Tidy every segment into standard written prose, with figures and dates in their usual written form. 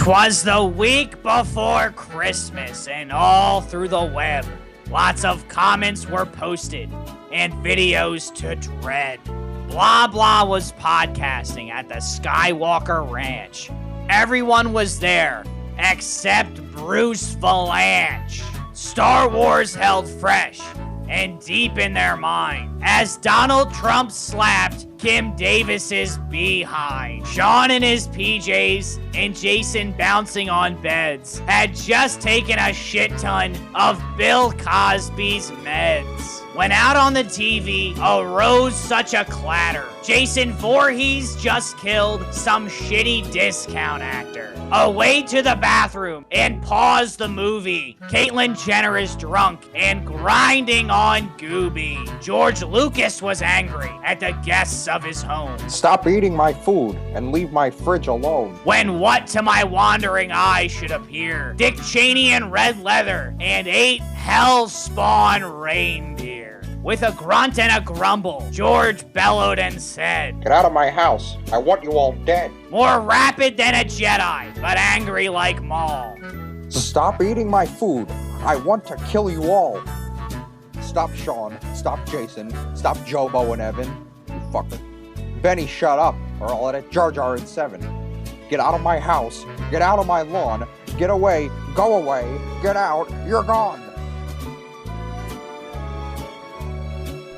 'Twas the week before Christmas, and all through the web, lots of comments were posted and videos to dread. Blah Blah was podcasting at the Skywalker Ranch. Everyone was there, except Bruce Valanche. Star Wars held fresh and deep in their mind as Donald Trump slapped Kim Davis's behind. Sean in his PJs and Jason bouncing on beds had just taken a shit ton of Bill Cosby's meds. When out on the TV arose such a clatter. Jason Voorhees just killed some shitty discount actor. Away to the bathroom and pause the movie. Caitlyn Jenner is drunk and grinding on Gooby. George Lucas was angry at the guests of his home. Stop eating my food and leave my fridge alone. When what to my wandering eye should appear? Dick Cheney in red leather and 8 hellspawn reindeer. With a grunt and a grumble, George bellowed and said, Get out of my house. I want you all dead. More rapid than a Jedi, but angry like Maul. Stop eating my food. I want to kill you all. Stop Sean. Stop Jason. Stop Jobo and Evan. You fucker. Benny, shut up, or I'll let it Jar Jar in 7. Get out of my house. Get out of my lawn. Get away. Go away. Get out. You're gone.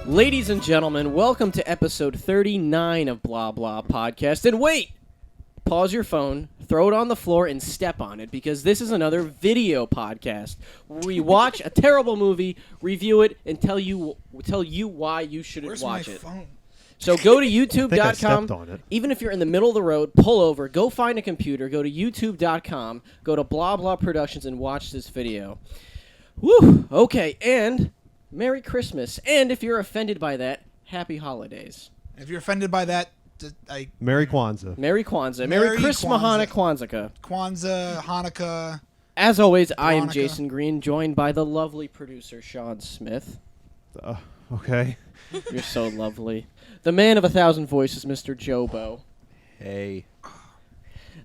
Ladies and gentlemen, welcome to episode 39 of Blah Blah Podcast. And wait! Pause your phone, throw it on the floor, and step on it, because this is another video podcast where we watch a terrible movie, review it, and tell you why you shouldn't watch it. Phone? So go to youtube.com. I stepped on it. Even if you're in the middle of the road, pull over, go find a computer, go to youtube.com, go to Blah Blah Productions, and watch this video. Woo! Okay, and Merry Christmas. And if you're offended by that, Happy Holidays. If you're offended by that, Merry Kwanzaa. Merry Kwanzaa. Merry Christmas, Kwanzaa. Kwanzaa, Hanukkah. As always, I am Veronica. Jason Green, joined by the lovely producer, Sean Smith. Okay. You're so lovely. The man of 1,000 voices, Mr. Jobo. Hey.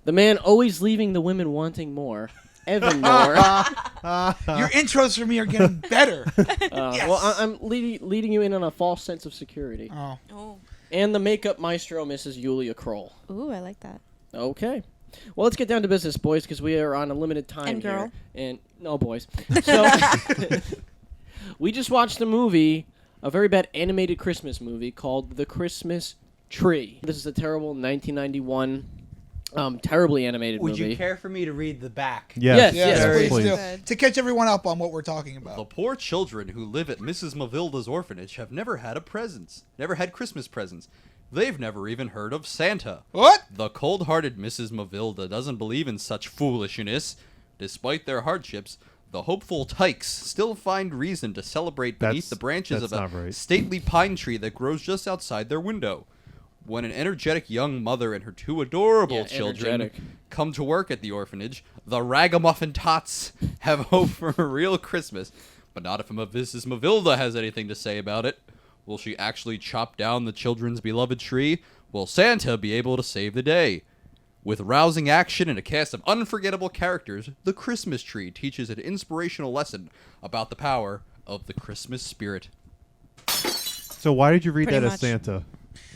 The man always leaving the women wanting more, Evan Moore. Your intros for me are getting better. Yes. Well, I'm leading you in on a false sense of security. Oh. And the makeup maestro, Mrs. Yulia Kroll. Ooh, I like that. Okay. Well, let's get down to business, boys, because we are on a limited time And girl. here. And no, boys. So we just watched a movie, a very bad animated Christmas movie called The Christmas Tree. This is a terrible 1991, terribly animated Would movie. you care for me to read the back? Yes, Yes, please. do. Good. To catch everyone up on what we're talking about. The poor children who live at Mrs. Mavilda's orphanage have never had Christmas presents. They've never even heard of Santa. What? The cold-hearted Mrs. Mavilda doesn't believe in such foolishness. Despite their hardships, the hopeful Tykes still find reason to celebrate beneath the branches of a stately pine tree that grows just outside their window. When an energetic young mother and her 2 adorable children come to work at the orphanage, the ragamuffin tots have hope for a real Christmas. But not if Mrs. Mavilda has anything to say about it. Will she actually chop down the children's beloved tree? Will Santa be able to save the day? With rousing action and a cast of unforgettable characters, The Christmas Tree teaches an inspirational lesson about the power of the Christmas spirit. So why did you read Pretty that much. as Santa?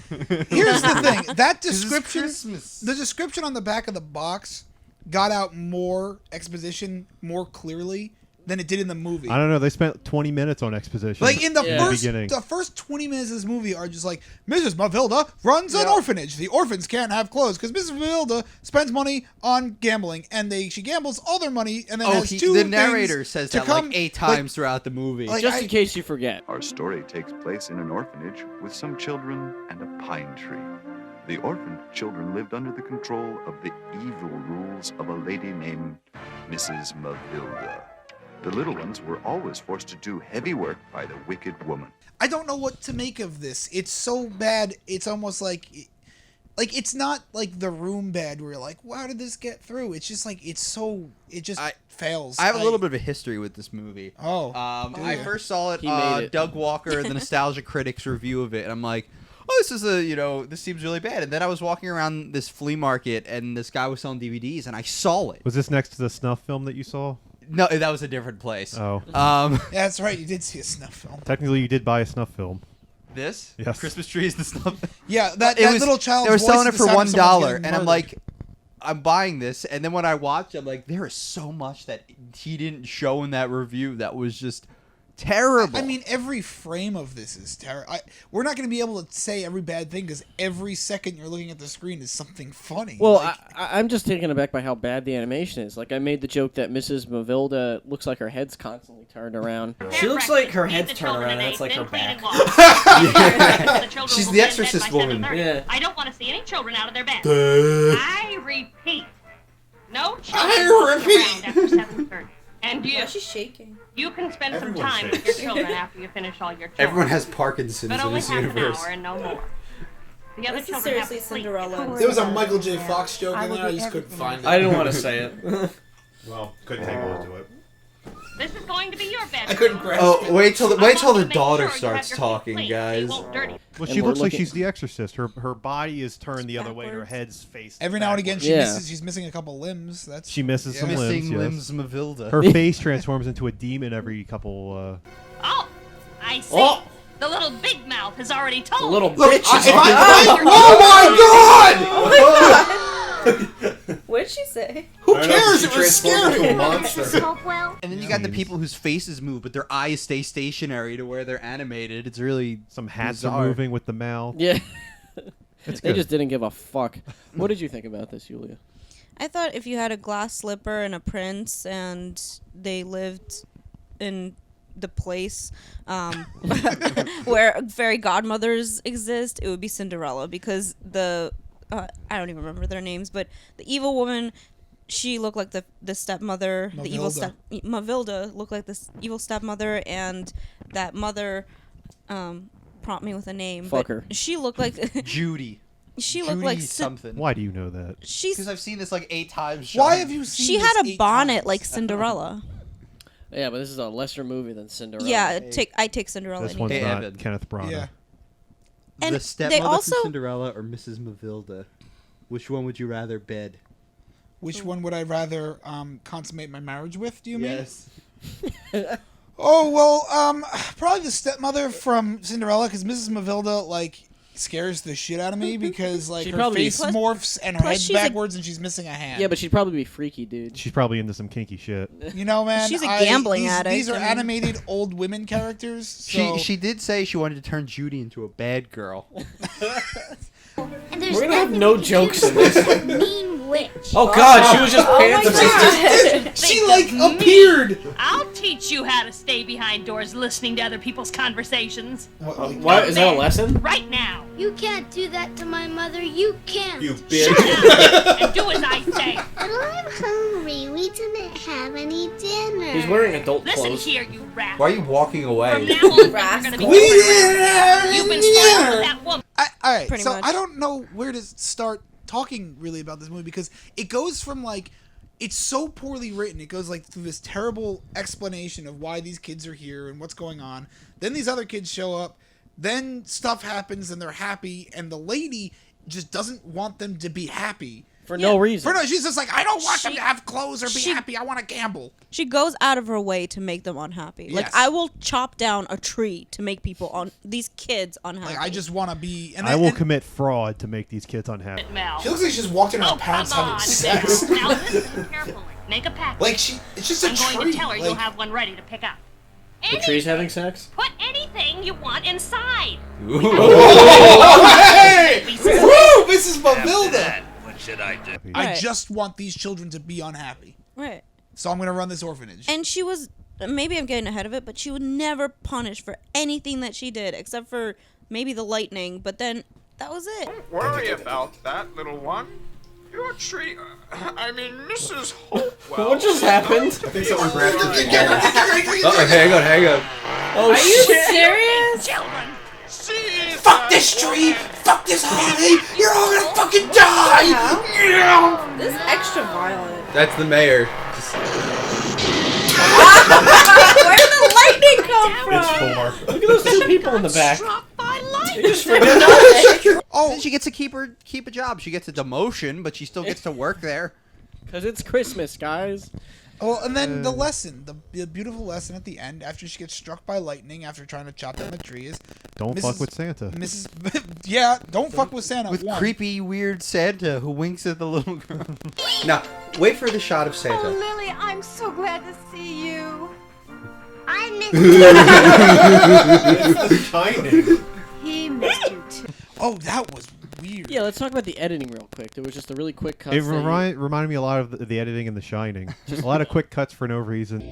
Here's the thing. That This is description, Christmas. the description on the back of the box got out more exposition more clearly than it did in the movie. I don't know. They spent 20 minutes on exposition. Like in the beginning. first 20 minutes of this movie are just like, Mrs. Mavilda runs an orphanage. The orphans can't have clothes because Mrs. Mavilda spends money on gambling, and she gambles all their money, and then has two the things narrator says to that come, like 8 times throughout the movie. like, Just in case you forget. Our story takes place in an orphanage with some children and a pine tree. The orphaned children lived under the control of the evil rules of a lady named Mrs. Mavilda. The little ones were always forced to do heavy work by the wicked woman. I don't know what to make of this. It's so bad. It's almost like it's not like The Room bad where you're like, well, how did this get through? It's just like it just fails. I have a little bit of a history with this movie. Oh. I first saw it He made it. Doug Walker, the Nostalgia Critics review of it, and I'm like, this is this seems really bad. And then I was walking around this flea market, and this guy was selling DVDs, and I saw it. Was this next to the snuff film that you saw? No, that was a different place. Oh. Yeah, that's right. You did see a snuff film. Technically, you did buy a snuff film. This? Yes. Christmas tree is the snuff. Yeah, that little child. They were selling it for $1, and I'm like, I'm buying this, and then when I watched, I'm like, there is so much that he didn't show in that review that was just terrible. I mean, every frame of this is terrible. We're not going to be able to say every bad thing because every second you're looking at the screen is something funny. Well, I'm just taken aback by how bad the animation is. Like, I made the joke that Mrs. Mavilda looks like her head's constantly turned around. She looks like her head's turned around, and it's like her back. She's the Exorcist woman. Yeah. I don't want to see any children out of their beds. I repeat, no children around after 7:30. And you, she's shaking. You can spend some time with your children after you finish all your chores. Everyone has Parkinson's but in only this half universe. an hour and no more. The other This is children seriously have to sleep. Cinderella. There was a Michael J. Fox joke in there. I just couldn't find it. I didn't want to say it. Well, couldn't hang on to it. This is going to be your bedroom. I couldn't grasp it. Wait till the Make daughter sure you starts have your feet talking, clean, guys. so you won't dirty. Well, And she we're looks like looking- she's the Exorcist. Her body is turned the other way, and her Backwards. head's faced. every now and again, backwards. she's missing a couple limbs. That's She misses some limbs. Missing yes. limbs, Mavilda. Her face transforms into a demon every couple. Oh, I see. Oh. The little big mouth has already told The little you. bitch is What did she say? Who cares? It was scary. And then you got the people whose faces move, but their eyes stay stationary to where they're animated. It's really Some hats bizarre. are moving with the mouth. Yeah. It's They good. just didn't give a fuck. What did you think about this, Julia? I thought if you had a glass slipper and a prince and they lived in the place where fairy godmothers exist, it would be Cinderella because I don't even remember their names, but the evil woman, she looked like the stepmother. The evil Mavilda looked like this evil stepmother, and that mother prompt me with a name. Fuck but her. She looked like Judy. she looked like something. Why do you know that? Because I've seen this like 8 times. Why Sean. have you seen? she this had a 8 bonnet times? like Cinderella. Yeah, but this is a lesser movie than Cinderella. Yeah, I take Cinderella. This any one's day. not Evan. Kenneth Branagh. Yeah. And the stepmother they also- from Cinderella or Mrs. Mavilda? Which one would you rather bed? Which one would I rather consummate my marriage with? Do you mean? Yes. Oh well, probably the stepmother from Cinderella because Mrs. Mavilda like scares the shit out of me because like She'd her probably- face Plus- morphs and her plus head's she's a- backwards and she's missing a hand. Yeah, but she'd probably be freaky, dude. She's probably into some kinky shit. you know, man, She's a gambling these, addict, These are I mean- animated old women characters. So She did say she wanted to turn Judy into a bad girl. We're gonna have no jokes in this. Mean witch. Oh god, she was just pantsing. She like appeared. I'll teach you how to stay behind doors listening to other people's conversations. What, is that a lesson? Right now. You can't do that to my mother. You can't. You Shut bitch. up and do as I say. But I'm hungry. We didn't have any dinner. He's wearing adult Listen clothes. here, you rat. Why are you walking From away? now on, you're gonna be We going didn't have around. any You've been spoiled with dinner. that woman. all right, Pretty so much. I don't know where to start talking really about this movie because it goes from like it's so poorly written. It goes like through this terrible explanation of why these kids are here and what's going on. Then these other kids show up. Then stuff happens and they're happy, and the lady just doesn't want them to be happy. For no reason. She's just like, I don't want them She- to have clothes or be she- happy. I want to gamble. She goes out of her way to make them unhappy. Like Yes. I will chop down a tree to make these kids unhappy. Like I just want to be. And I will commit fraud to make these kids unhappy. Mel. She looks like she's walked in her Oh, parents come having on, sex. Mel. Now listen carefully. Make a pact. Like it's just a I'm tree. going to tell her you'll Like, have one ready to pick up. The tree's having sex? Put anything you want inside. hey! Woo! Mrs. Mavilda. What should I do? I Right. just want these children to be unhappy. right. So I'm gonna run this orphanage. And she was maybe I'm getting ahead of it, but she would never punish for anything that she did except for maybe the lightning. But then that was it. Don't worry about that, little one. Your tree, Mrs. Hopewell. What just happened? I think someone grabbed her. Hang on. Oh, Are you serious? Children. Fuck this tree! Fuck this holiday! You're all gonna fucking die! This is extra violent. That's the mayor. Where did the lightning come from? It's 4. Look at those two people in the back. Struck by lightning. Oh, then she gets to keep a job. She gets a demotion, but she still gets to work there. Because it's Christmas, guys. Oh, and then the lesson, the beautiful lesson at the end, after she gets struck by lightning after trying to chop down the tree, is don't fuck with Santa. Yeah, don't fuck with Santa. With creepy, weird Santa who winks at the little girl. Now, wait for the shot of Santa. Oh, Lily, I'm so glad to see you. I miss It's The Shining. He missed you too. Oh, that was weird. Yeah, let's talk about the editing real quick. There was just a really quick cut. It reminded me a lot of the editing in The Shining. Just a lot of quick cuts for no reason.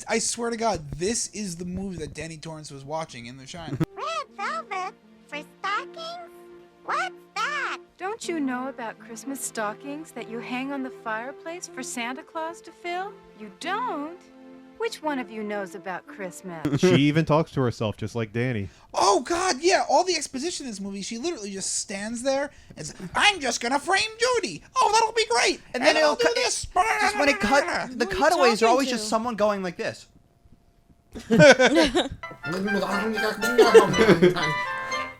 I swear to God, this is the movie that Danny Torrance was watching in The Shining. red velvet for stockings? What's that? Don't you know about Christmas stockings that you hang on the fireplace for Santa Claus to fill? You don't? Which one of you knows about Christmas? She even talks to herself just like Danny. Oh God, yeah! All the exposition in this movie, she literally just stands there and says, "I'm just gonna frame Judy. Oh, that'll be great." And then I'll it'll do this. Just when it cut, the cutaways are always just someone going like this.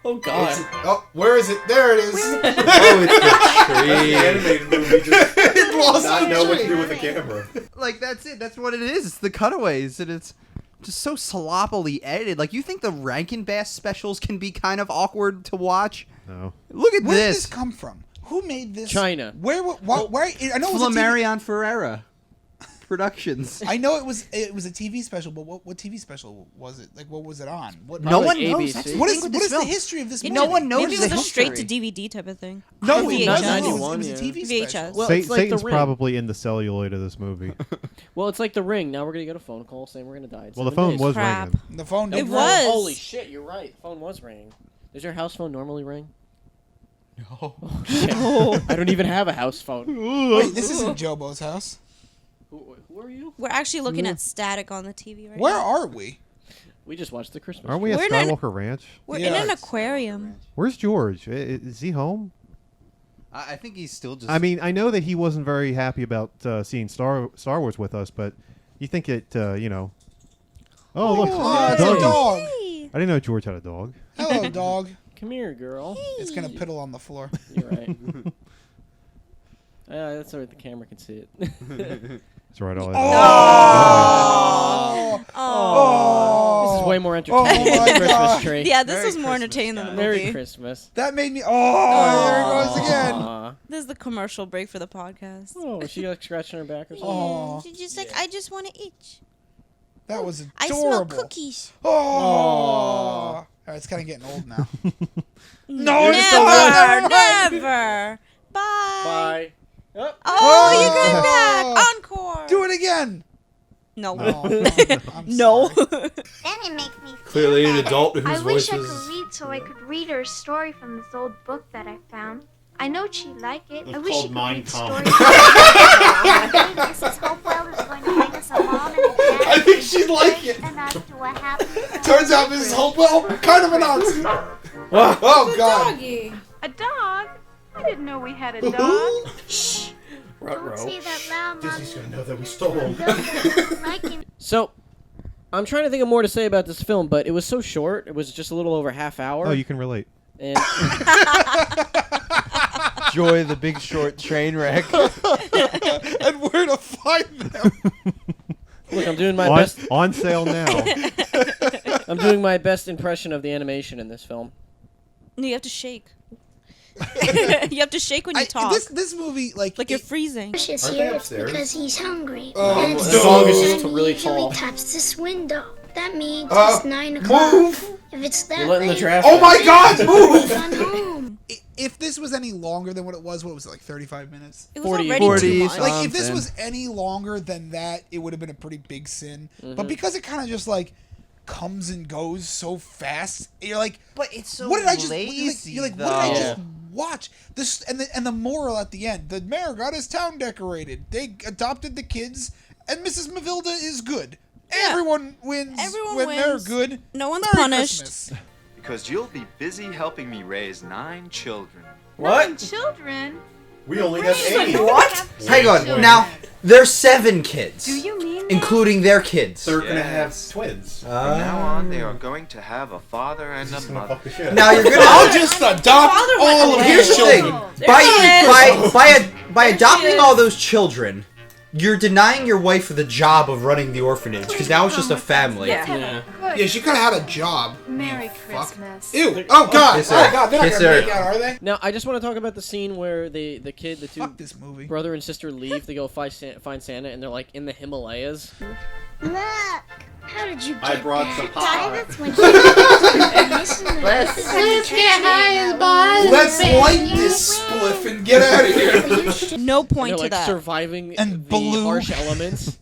Oh God! Oh, where is it? There it is. Oh, it's the tree. The animated movie just lost not the know what to tree. do with the camera. Like that's it. That's what it is. It's the cutaways, and it's just so sloppily edited. Like you think the Rankin Bass specials can be kind of awkward to watch? No. Look at Where did this. this come from? Who made this? China. Where? Where? I know it was a TV Flammarion Ferreira Productions. I know it was a TV special, but what TV special was it? Like, what was it on? What? No one knows. ABC. That's the What thing is with what this is the film. history of this movie? No one knows Maybe it the was a straight to history. DVD type of thing. No, VHS. it wasn't. It 91, was a yeah. TV VHS. special. Well, it's like The Satan's Ring. probably in the celluloid of this movie. Well, it's like The Ring. Now we're gonna get a phone call saying we're gonna die. in Well, the 7 phone days. was Crap. ringing. The phone. It did ring. was. Holy shit! You're right. The phone was ringing. Does your house phone normally ring? No. Oh, shit. I don't even have a house phone. Wait, this isn't Jobo's house. Who are you? We're actually looking at static on the TV right Where now. are we? We just watched the Christmas. Aren't we at We're in an- Skywalker Ranch? We're Yeah. in an aquarium. Where's George? Is he home? I think he's still just. I mean, I know that he wasn't very happy about seeing Star Wars with us, but you think it, you know. Oh, look. Oh, it's a doggy. dog. I didn't know George had a dog. Hello, dog. Come here, girl. It's gonna piddle on the floor. You're right. That's so the camera can see it. That's right. All Oh! Oh. This is way more entertaining than my the Christmas God. tree. Yeah, this Merry was more Christmas, entertaining than the Merry movie. Christmas. That made me. Oh, there it goes again. Aw. This is the commercial break for the podcast. Oh, was she like scratching her back or something? Oh, She's just like, I just want to eat. that was I smell adorable. cookies. Oh, all right, it's kind of getting old now. No, it's still there. never. Bye. Bye. Oh. Oh, you came back. Encore. Do it again. No. Oh, I'm No. sorry. Then it makes me feel Clearly an better. adult whose I voice wish I is. could read so I could read her a story from this old book that I found. I know she'd like it. It's I wish called she could Mein read Kampf. stories. Mrs. Hopewell is going to bring us a mom and a dad. I think she'd like it. And us to a happy Turns out Mrs. Hopewell, kind of a Nazi. Oh, God. Doggy. A dog? I didn't know we had a dog. Shh. Don't say that loud, Mom. Disney's gonna know that we stole him. Like him. So, I'm trying to think of more to say about this film, but it was so short. It was just a little over half hour. Oh, you can relate. And Joy the Big Short train wreck. And where to find them? look, I'm doing my on, best. on sale now. I'm doing my best impression of the animation in this film. No, you have to shake. You have to shake when you talk. This movie, like you're freezing. Is Aren't here they it's upstairs? because he's hungry. Oh, And it's the dog is time just he really usually tall. taps this window. That means Uh, it's 9 o'clock. move! If it's that You're letting the late, draft. Oh my God, move! run home. If this was any longer than what it was it, like 35 minutes? It was 40 already 40 too much. Like, if this was any longer than that, it would have been a pretty big sin. But because it kind of just, like, comes and goes so fast, you're like, But it's so what did I just lazy, you're like, what did I though. just watch? This and the moral at the end. The mayor got his town decorated. They adopted the kids, and Mrs. Mavilda is good. Everyone wins when they're good. No one's Merry punished. Christmas. Because you'll be busy helping me raise 9 children. 9 children? We only have Wait, 8. what? Hang on. Children. Now, there's 7 kids. Do you mean that? Including their kids. They're gonna have twins. From now on, they are going to have a father and a mother. Now you're gonna. I'll just adopt all of Here's these the thing. children. By adopting all those children, you're denying your wife the job of running the orphanage because now it's just a family. Yeah, she could have had a job. Merry Christmas. Ew! Oh God! Kiss Oh her. God! They're not Kiss gonna her. make out, are they? Now, I just want to talk about the scene where the two this movie. brother and sister leave to go find Santa, and they're like in the Himalayas. Look, how did you get I brought some pop. That's when you Let's get high, boys. Let's light this spliff and get out of here. No And point they're to like that. surviving And the Baloo. harsh elements,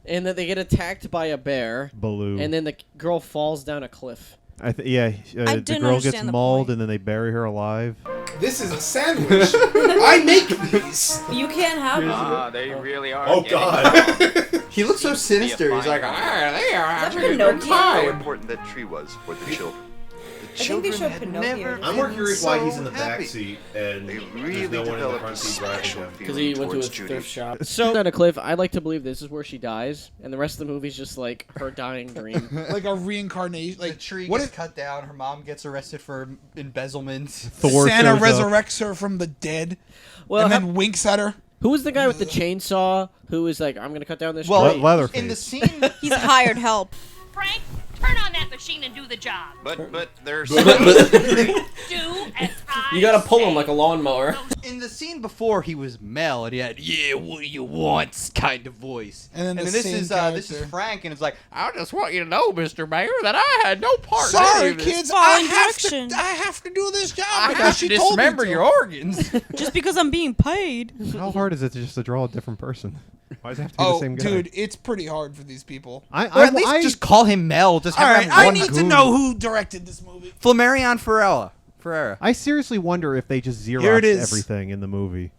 and that they get attacked by a bear. Baloo. And then the girl falls down a cliff. The didn't girl gets understand the mauled point. and then they bury her alive. This is a sandwich. I make these. You can't have them. Ah, they really are. Oh getting God. He looks so sinister. He's like, They ah, are they are Pinocchio? having a good How time. important that tree was for the children. The I think they children showed had Pinocchio. never I'm more been curious why so he's in the back happy. seat and They there's really no one in the developed front a seat driving special him. Because he went to a towards Judy. thrift shop. So down a cliff, I like to believe this is where she dies, and the rest of the movie's just like her dying dream. Like a reincarnation. Like The tree what gets if cut down. Her mom gets arrested for embezzlement. Thor Santa shows up. resurrects her from the dead, Well, and then winks at her? who was the guy with the chainsaw who was like, "I'm gonna cut down this Well, tree"? Leatherface. in the scene, He's hired help. Frank, turn on that machine and do the job. But there's Do as I You gotta pull him say. like a lawnmower. in the scene before, he was Mel, and he had what do you want kind of voice. And then the this same is character. Frank, and it's like, I just want you to know, Mr. Mayor, that I had no part in any Sorry, of this. kids. Following I direction. have to do this job I because have she to told me dismember to. your organs. Just because I'm being paid. How hard is it to just to draw a different person? Why does it have to be Oh, the same guy? dude, it's pretty hard for these people. Or at least just call him Mel. Just have All him right, I one need to goon. know who directed this movie. Flammarion Ferreira. I seriously wonder if they just Here Xerox it is. everything in the movie.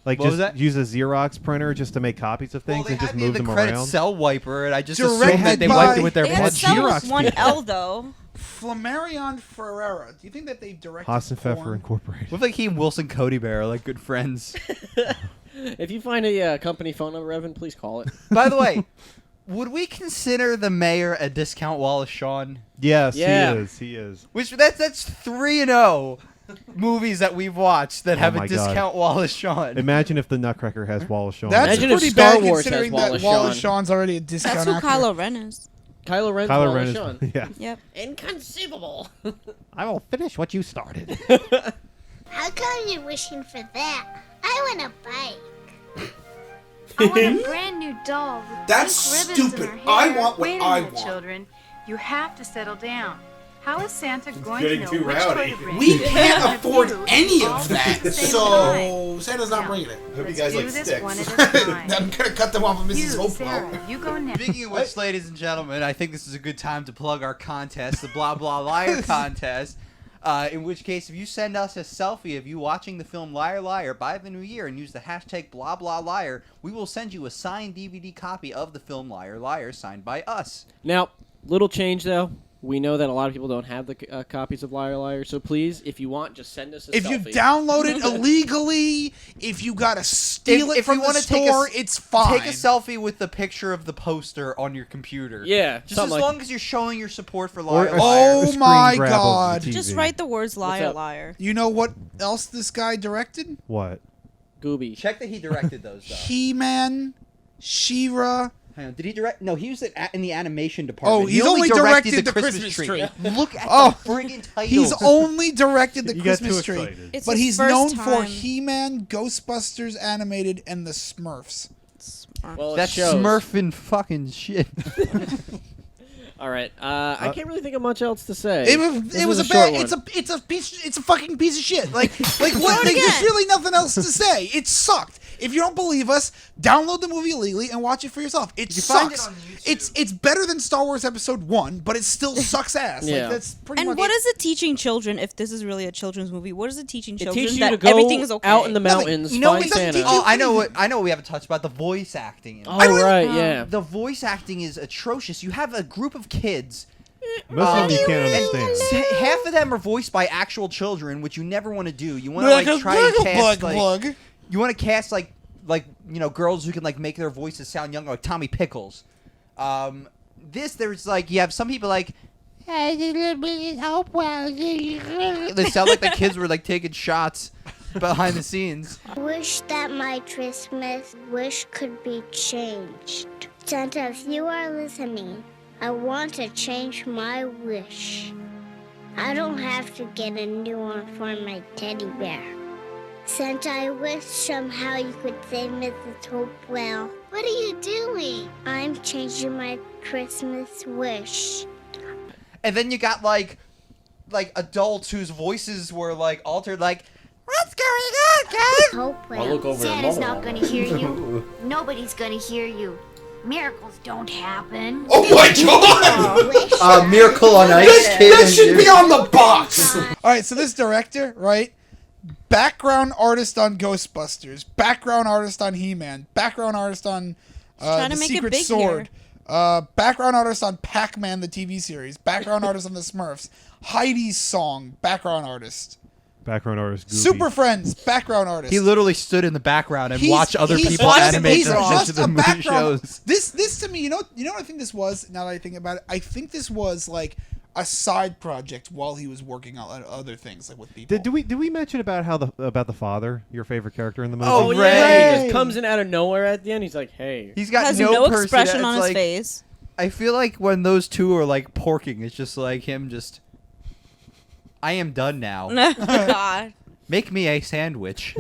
Like, What was just that? use a Xerox printer just to make copies of things Well, they and just had me move in the them credit around. cell wiper, and I just Directed assumed that they by- wiped it with their They had blood. some with Xerox one people. L though. Flammarion Ferreira. Do you think that they directed Haas and Pfeffer porn? Incorporated. With like he and Wilson Cody Bear are like good friends. If you find a company phone number, Evan, please call it. By the way, would we consider the mayor a discount Wallace Shawn? Yes, Yeah. he is. Which that's 3-0 movies that we've watched that Oh have my a God. discount Wallace Shawn. Imagine if the Nutcracker has Wallace Shawn. That's Imagine if pretty Star bad Wars considering has that Wallace Wallace Shawn. Shawn's already a discount That's who actor. Kylo Ren is. Kylo Ren's Kylo Wallace Ren is. Shawn. Yeah. Yep. Inconceivable. I will finish what you started. How come you're wishing for that? I want a bike. I want a brand new doll with That's pink ribbons in stupid. her I hair. want what Wait a I minute, want. children. You have to settle down. How is Santa going getting to know too which rowdy. toy to bring? We One can't of afford you any all of at that, the same so time. Santa's not Now, bringing it. Hope you let's guys do like this sticks. one at a time. I'm gonna cut them off of Mrs. You, Hopewell. Sarah, you go next. Speaking of which, ladies and gentlemen, I think this is a good time to plug our contest, the Blah Blah Liar contest. In which case, if you send us a selfie of you watching the film Liar Liar by the new year and use the hashtag Blah Blah Liar, we will send you a signed DVD copy of the film Liar Liar signed by us. Now, little change though. We know that a lot of people don't have the copies of Liar Liar, so please, if you want, just send us a If selfie. you download it illegally, if you gotta steal it from the wanna store, it's fine. Take a selfie with the picture of the poster on your computer. Yeah, just as something like- long as you're showing your support for Or Liar a- Liar. Oh screen my grab of the God. TV. Just write the words liar, up? liar. You know what else this guy directed? What? Gooby. Check that he directed those, though. He-Man, She-Ra. Hang on, did he direct? No, he was in the animation department. Oh, He he's only directed the the Christmas tree. Look at Oh, the friggin' titles. He's only directed the You got too Christmas tree. excited. It's But his he's first known for time. He-Man, Ghostbusters Animated, and the Smurfs. Well, it That's shows. Smurfing fucking shit. All right. I can't really think of much else to say. It was a bad. It's a fucking piece of shit. Like what? Like, there's really nothing else to say. It sucked. If you don't believe us, download the movie illegally and watch it for yourself. It sucks. It's better than Star Wars Episode 1, but it still sucks ass. Yeah. Like, that's pretty And much what is it teaching children? If this is really a children's movie, what is it teaching It children teaches you that to go everything is okay? out in the mountains, You know find what? Santa. Oh, I know what we haven't touched about, the voice acting. Oh, right, yeah. The voice acting is atrocious. You have a group of kids. Most of them you can't understand. Half of them are voiced by actual children, which you never want to do. You want to like try and cast like you want to cast like girls who can like make their voices sound younger, like Tommy Pickles. There's like you have some people like they sound like the kids were like taking shots behind the scenes. I wish that my Christmas wish could be changed. Santa, if you are listening, I want to change my wish. I don't have to get a new one for my teddy bear. Santa, I wish somehow you could save Mrs. Hopewell. What are you doing? I'm changing my Christmas wish. And then you got like adults whose voices were like altered, like, what's going on, guys? Hopewell. I'll look over Santa's at not Mama. going to hear you. Nobody's going to hear you. Miracles don't happen. Oh my god! Miracle on Ice. That should be on the box. All right, so this director, right? Background artist on Ghostbusters, background artist on He-Man, background artist on trying The to make it Secret big Sword, background artist on Pac-Man, the TV series, background artist on The Smurfs, Heidi's song, background artist. Background artist. Goofy. Super Friends, background artist. He literally stood in the background and watched other people animate he's themselves just to the a movie background. shows. This to me, you know what I think this was. Now that I think about it, I think this was like a side project while he was working on other things, like with people. Did we mention about about the father, your favorite character in the movie? Oh, Ray. yeah. He just comes in out of nowhere at the end. He's like, hey. He's got Has no no person- expression it's on his like- face. I feel like when those two are like porking, it's just like him just. I am done now. God. Make me a sandwich.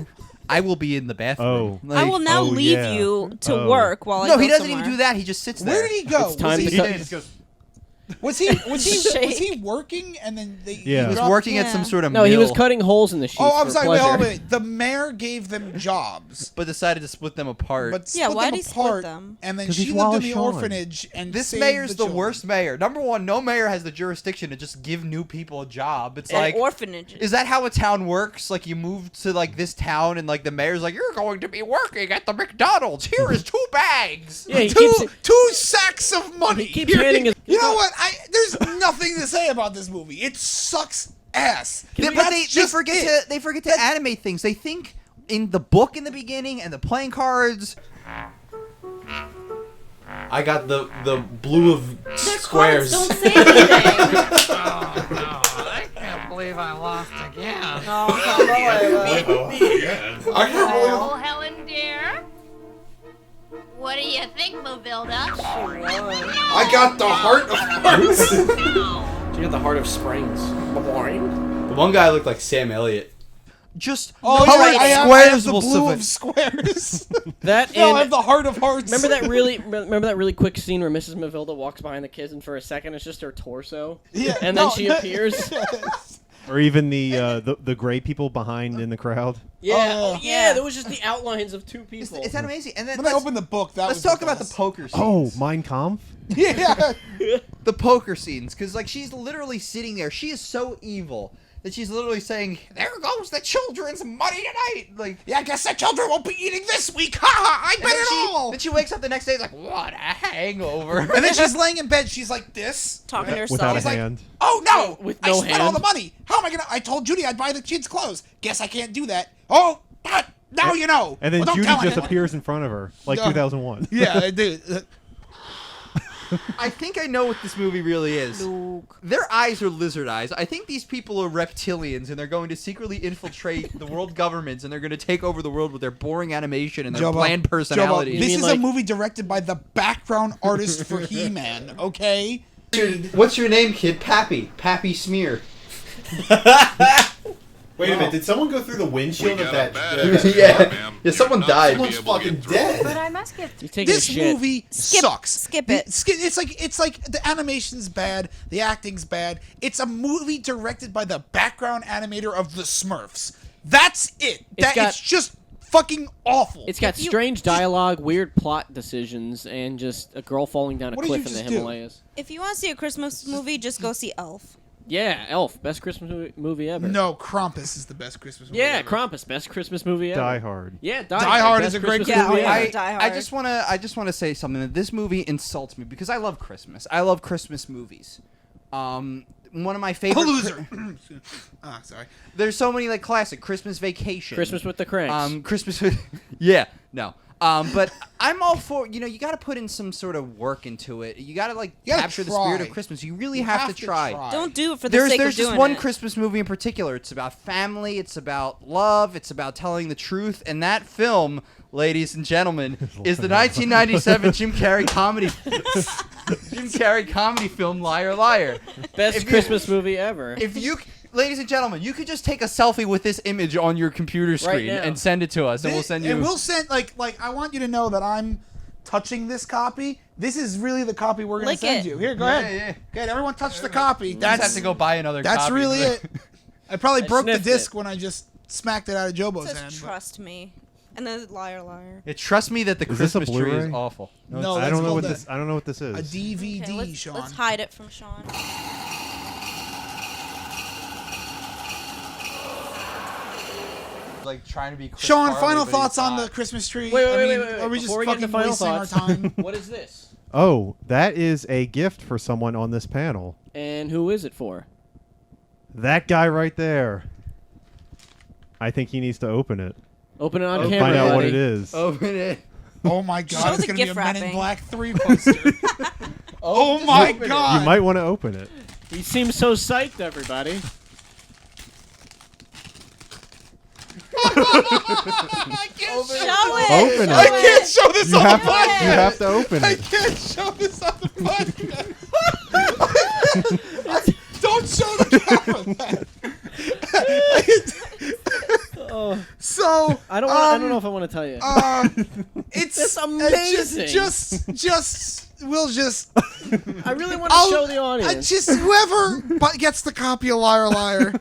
I will be in the bathroom. Oh. I will now leave you to work while I No, go he doesn't somewhere. even do that. He just sits there. Where did he go? It's time was to he, cut. was he working and then they Yeah. He was dropped- working at some sort of No, he was mill, cutting holes in the sheets. Oh, I'm for sorry. Wait, pleasure. hold on, wait. The mayor gave them jobs, but decided to split them apart. but Yeah, split why'd them he split apart, them? and then 'Cause she he's lived in Wallace the Shawn. orphanage. And This saved mayor's the children. worst mayor. Number one, no mayor has the jurisdiction to just give new people a job. It's And like orphanages. Is that how a town works? Like you move to like this town and like the mayor's like, you're going to be working at the McDonald's. Here is 2 bags. Yeah, he two, keeps, two sacks of money. he keeps handing his. You know what? There's nothing to say about this movie. It sucks ass. But That's they just forget it. to animate things. They think in the book in the beginning and the playing cards. I got the blue of squares. Don't say anything. Oh, no. I can't believe I lost again. I can't Oh, Helen dear. What do you think, Mavilda? I got the heart of hearts. She got the heart of springs. Boing. The one guy looked like Sam Elliott. Just Oh, colored I have squares the will blue of suffice. squares. That No, and I have the heart of hearts. remember that really quick scene where Mrs. Mavilda walks behind the kids and for a second it's just her torso. Yeah, And then no, she appears. Yes. Or even the gray people behind in the crowd. Yeah, Oh, yeah. There was just the outlines of 2 people. Is that amazing? And then When I opened the book, that let's was talk the about the best. poker scenes. Oh, Mein Kampf? Yeah. The poker scenes, because like she's literally sitting there. She is so evil that she's literally saying, "There goes the children's money tonight." Like, Yeah, I guess the children won't be eating this week. Ha ha! I and bet then it all. Then she wakes up the next day, like, what a hangover. And then she's laying in bed. She's like this. Talking to herself. Without a He's like, hand. Oh no! With I no spent all hand? the money. How am I gonna? I told Judy I'd buy the kids' clothes. Guess I can't do that. Oh, now you know. And then Well, don't Judy tell just anyone. appears in front of her, like No. 2001. Yeah, I do. I think I know what this movie really is. Luke. Their eyes are lizard eyes. I think these people are reptilians, and they're going to secretly infiltrate the world governments, and they're going to take over the world with their boring animation and their Jobo, bland personalities. Jobo, this mean, is like- a movie directed by the background artist for He-Man. Okay. What's your name, kid? Pappy Smear. Wait a minute, did someone go through the windshield of that? Yeah, someone died. Someone's fucking dead. But I must get He's taking This a shit. movie sucks. Skip it. It's like the animation's bad, the acting's bad. It's a movie directed by the background animator of the Smurfs. That's it. It's got- It's just fucking awful. It's got strange dialogue, weird plot decisions, and just a girl falling down a What did you cliff in the just do? Himalayas. If you want to see a Christmas movie, just go see Elf. Yeah, Elf, best Christmas movie ever. No, Krampus is the best Christmas movie. Yeah, ever. Krampus, best Christmas movie ever. Die Hard. Yeah, Die Hard best is a great Christmas movie Christmas ever. movie. I just wanna say something that this movie insults me because I love Christmas. I love Christmas movies. One of my favorite. Loser. Sorry. There's so many like classic Christmas Vacation, Christmas with the Cranks. Christmas with yeah no. But I'm all for you got to put in some sort of work into it. You got to capture the spirit of Christmas. You really have to try. Don't do it for the sake of doing There's just one it. Christmas movie in particular. It's about family. It's about love. It's about telling the truth. And that film, ladies and gentlemen, is the 1997 Jim Carrey comedy film Liar Liar. Best Christmas movie ever. If you, ladies and gentlemen, you could just take a selfie with this image on your computer screen now. and send it to us, and we'll send you. And we'll send like I want you to know that I'm touching this copy. This is really the copy we're gonna Lick send it. you. Here, go Yeah, ahead. yeah. Good. Everyone touch the copy. You just have to go buy another That's copy. really it. I probably broke the sniffed disc it. when I just smacked it out of Jobo's It hand. says but- trust me. And then Liar Liar. Trust me that the Is this a Christmas tree is Blu-ray? awful. No, I that's don't know called what this. I don't know what this is. a DVD, Okay, let's, Sean. let's hide it from Sean. Like trying to be. Chris Sean, Farley, final but thoughts he's on not. the Christmas tree. Wait, I mean, wait. Are we just Before we get fucking to final wasting our thoughts, time? what is this? Oh, that is a gift for someone on this panel. And who is it for? That guy right there. I think he needs to open it. Open it on and camera, find out what buddy. it is. Open it. Oh my God! Show It's the gonna be a gift Men in wrapping. Black 3 poster. Oh my God! You might want to open it. He seems so psyched, everybody. I can't Show show it. Open it. I can't show this You on have the podcast. you have to open I it. can't show this on the podcast. Don't show the camera that. So I don't know if I want to tell you. it's That's amazing. We'll just. I really want to show the audience. Just whoever gets the copy of Liar Liar.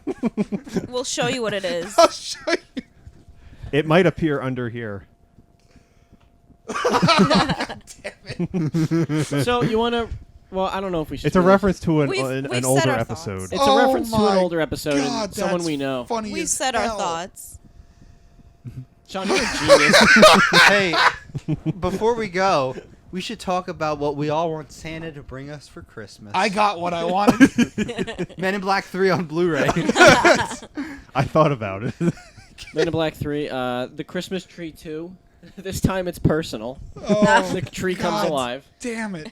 We'll show you what it is. I'll show you. It might appear under here. So you want to? Well, I don't know if we should. It's a do reference to We've an said older our episode. thoughts. It's a reference to an my older episode God, and someone that's we know. Funny We've as said our hell. thoughts. Sean, you're a genius. Hey, before we go, we should talk about what we all want Santa to bring us for Christmas. I got what I wanted. Men in Black 3 on Blu-ray. I thought about it. Men in Black 3, the Christmas tree 2. This time it's personal. Oh, The tree comes God alive. Damn it.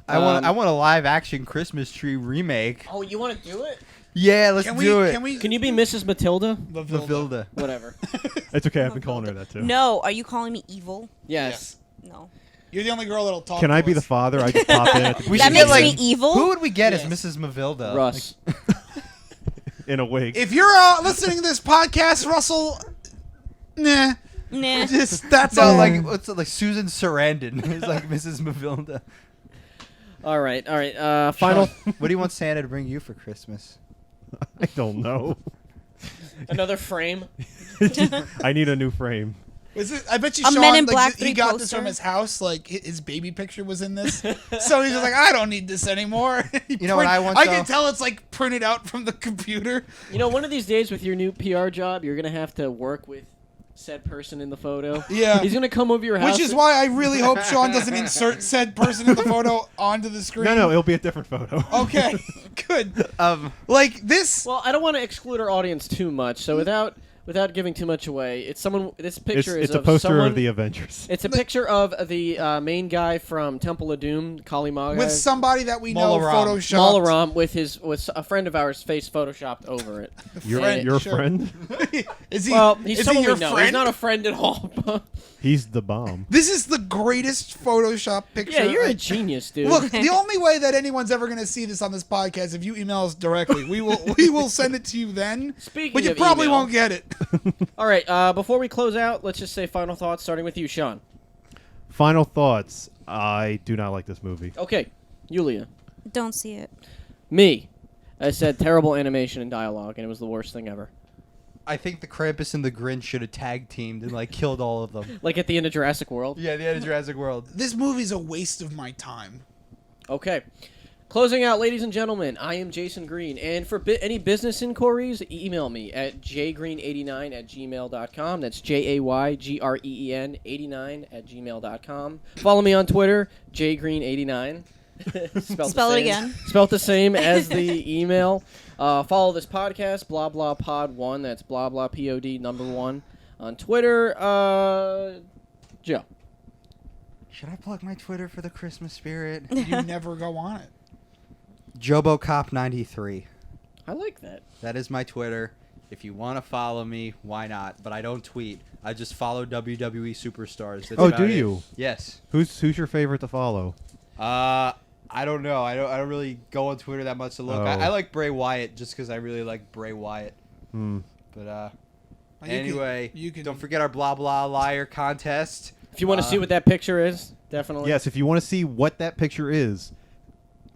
I want a live action Christmas tree remake. Oh, you want to do it? Yeah, let's do it. Can you be Mrs. Matilda? Matilda. Whatever. It's okay. I've been calling her that too. No, are you calling me evil? Yes. No. You're the only girl that'll talk. Can to I be us. the father? I just pop in at the We That should makes get, me evil? Who would we get Yes. as Mrs. Mavilda? Russ. in a wig. If you're listening to this podcast, Russell, nah. Nah. Just that's No, all. like what's it, like Susan Sarandon is like Mrs. Mavilda. All right. Final. Sean, what do you want Santa to bring you for Christmas? I don't know. Another frame. I need a new frame. Was it, I bet you A Sean, Men in like, Black he 3 got this poster. from his house. Like his baby picture was in this, so he's just like, I don't need this anymore. You know what I want, I though? can tell it's like printed out from the computer. You know, one of these days with your new PR job, you're gonna have to work with said person in the photo. Yeah. He's gonna come over your house. Which is why I really hope Sean doesn't insert said person in the photo onto the screen. No, it'll be a different photo. Okay, good. Like this. Well, I don't want to exclude our audience too much, so without giving too much away, it's someone. This picture is It's a of poster someone, of the Avengers. It's a picture of the main guy from Temple of Doom, Kali Ma. With somebody that we know Molaram. photoshopped. Malaram with a friend of ours face photoshopped over it. Your sure. friend? Is he? Well, he's is someone he your we know. friend? He's not a friend at all. He's the bomb. This is the greatest Photoshop picture. Yeah, you're a genius, dude. Look, the only way that anyone's ever going to see this on this podcast is if you email us directly. We will send it to you then. Speaking but you of probably email. won't get it. All right, before we close out, let's just say final thoughts, starting with you, Sean. Final thoughts. I do not like this movie. Okay, Yulia. Don't see it. Me. I said terrible animation and dialogue, and it was the worst thing ever. I think the Krampus and the Grinch should have tag teamed and like killed all of them. Like at the end of Jurassic World? Yeah, the end of Jurassic World. This movie's a waste of my time. Okay. Closing out, ladies and gentlemen, I am Jason Green. And for any business inquiries, email me at jgreen89@gmail.com. That's JAYGREEN 89@gmail.com. Follow me on Twitter, jgreen89. Spell it again. Spelled the same as the email. Follow this podcast, blah blah pod 1. That's blah blah pod number 1 on Twitter. Joe. Should I plug my Twitter for the Christmas spirit? You never go on it. JoboCop93. I like that. That is my Twitter. If you want to follow me, why not? But I don't tweet. I just follow WWE superstars. That's Oh, about do it. you? Yes. Who's your favorite to follow? I don't know. I don't really go on Twitter that much to look. Oh. I like Bray Wyatt just because I really like Bray Wyatt. But anyway, you can don't forget our blah blah liar contest. If you want to see what that picture is, definitely. Yes, if you want to see what that picture is,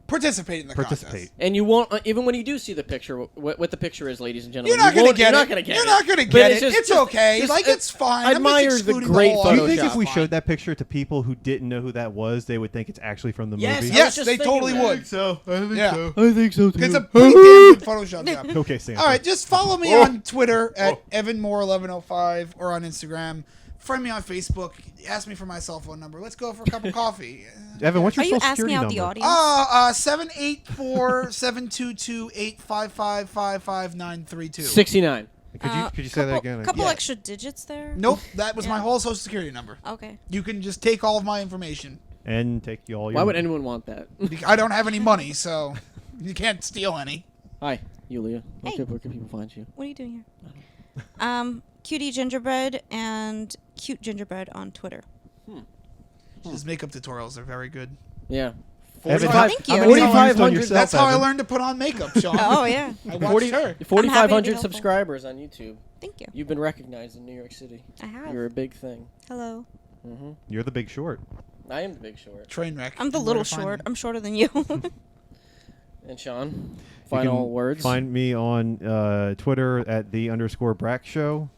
participate in the contest. And you won't, even when you do see the picture, what the picture is, ladies and gentlemen. You're not going to get it. You're not going to get it. You're not going to But get it. just- It's okay. just- Like, it's fine. I'm just Admire the excluding the great whole- do you Photoshop. think if we showed that picture to people who didn't know who that was, they would think it's actually from the Yes, movie? Yes, they totally would. I think so. Yeah. I think so too. It's a pretty damn good Photoshop job. Okay, Santa. All right, just follow me on Twitter at EvanMoore1105 or on Instagram. Friend me on Facebook. Ask me for my cell phone number. Let's go for a cup of coffee. Evan, what's your Are you social asking security out the number? audience? 784-722-855-55932. 69. Could you say that again? Couple Yeah. extra digits there. Nope, that was my Yeah. whole social security number. Okay. You can just take all of my information. And take all your. Why would anyone want that? I don't have any money, so you can't steal any. Hi, Yulia. Hey. Where can people find you? What are you doing here? Cutie Gingerbread and Cute Gingerbread on Twitter. His makeup tutorials are very good. Yeah. Evan, Thank you. 4,500. That's how I learned to put on makeup, Sean. Oh, yeah. I watched her. 4,500 subscribers on YouTube. Thank you. You've been recognized in New York City. I have. You're a big thing. Hello. You're the Big Short. I am the Big Short. Train wreck. I'm the Where little to find short. me. I'm shorter than you. And Sean, You final can words. Find me on Twitter at _Brack Show.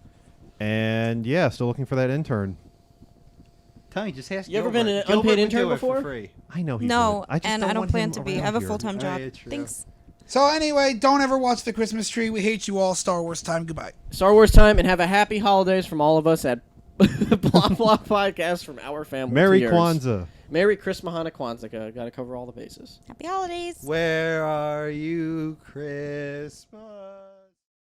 And yeah, still looking for that intern. Tommy, just ask. You ever been an Gilbert unpaid would intern do it before? For free. I know he No, would. I just and don't I don't want plan him to be. I around have a here. full-time job. yeah, true. Thanks. So anyway, don't ever watch the Christmas tree. We hate you all. Star Wars time. Goodbye. Star Wars time, and have a happy holidays from all of us at Blah Blah Podcast from our family. Merry to yours. Kwanzaa. Merry Christmas, Mahana Kwanzaa. Got to cover all the bases. Happy holidays. Where are you, Christmas?